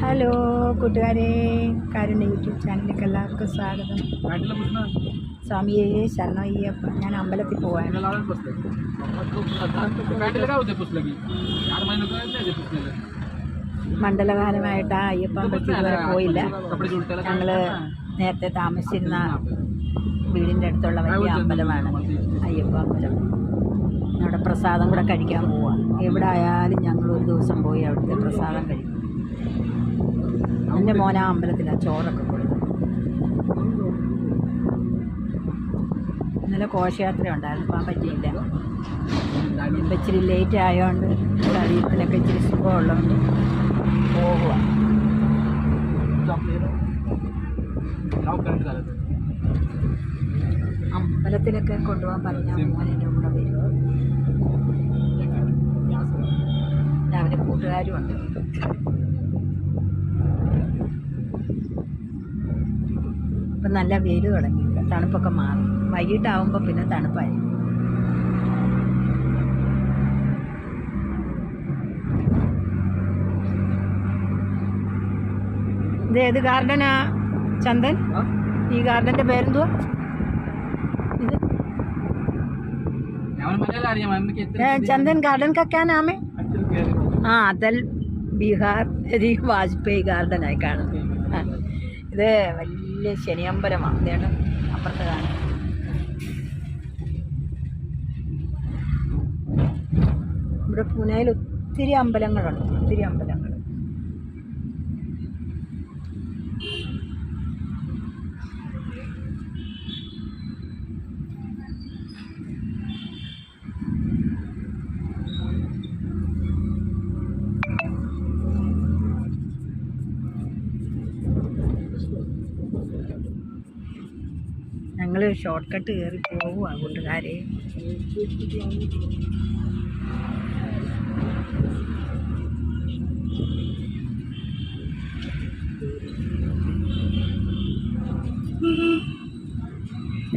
Hello കൂട്ടുകാരെ, കാരുണ്യ YouTube ചാനലിലേക്ക് എല്ലാവർക്കും സ്വാഗതം. സ്വാമിയെ ശരണയ്യപ്പ. ഞാൻ അമ്പലത്തിൽ പോവാൻ മണ്ഡലകാലമായിട്ട് അയ്യപ്പ അമ്പലത്തിൽ ഇതുവരെ പോയില്ല. ഞങ്ങൾ നേരത്തെ താമസിച്ചിരുന്ന വീടിൻ്റെ അടുത്തുള്ള വലിയ അമ്പലമാണ് അയ്യപ്പ അമ്പലം. അവിടെ പ്രസാദം കൂടെ കഴിക്കാൻ പോവാം. എവിടെ ആയാലും ഞങ്ങൾ ഒരു ദിവസം പോയി അവിടുത്തെ പ്രസാദം കഴിക്കും. എൻ്റെ മോൻ ആ അമ്പലത്തിലാണ് ചോറൊക്കെ കൊടുക്കും. ഇന്നലെ ഘോഷയാത്ര ഉണ്ടായിരുന്നു, പോകാൻ പറ്റിയില്ല. ഇപ്പം ഇച്ചിരി ലേറ്റ് ആയതുകൊണ്ട് ശരീരത്തിനൊക്കെ ഇച്ചിരി സുഖമുള്ളതുകൊണ്ട് പോകുക. അമ്പലത്തിലൊക്കെ കൊണ്ടുപോകാൻ പറഞ്ഞാൽ മോനെൻ്റെ കൂടെ വരും. അവൻ്റെ കൂട്ടുകാരും ഉണ്ട്. ഇപ്പം നല്ല വെയിൽ തുടങ്ങിയില്ല, തണുപ്പൊക്കെ മാറും. വൈകിട്ടാവുമ്പോൾ പിന്നെ തണുപ്പായി. ഇത് ഏത് ഗാർഡനാ ചന്ദൻ? ഈ ഗാർഡൻ്റെ പേരെന്തുവാ? चंदन गार्डन का क्या नाम है? हाँ, अटल बिहारी वाजपेयी गार्डन ആയി കാണുന്നത്. ഇത് വലിയ ശനിയമ്പലമാണ്. ഇതാണ് അപ്പുറത്ത് കാണുന്നത്. ഇവിടെ പൂനെയിൽ ഒത്തിരി അമ്പലങ്ങളുണ്ട്, ഒത്തിരി അമ്പലങ്ങൾ. ഞങ്ങൾ ഷോർട്ട് കട്ട് കയറി പോവുക കൂട്ടുകാരെ.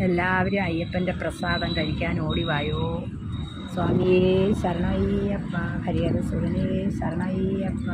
എല്ലാവരും അയ്യപ്പൻ്റെ പ്രസാദം കഴിക്കാൻ ഓടിവായോ. സ്വാമിയേ ശരണയ്യപ്പ, ഹരിഹര സുരനേ ശരണയ്യപ്പ.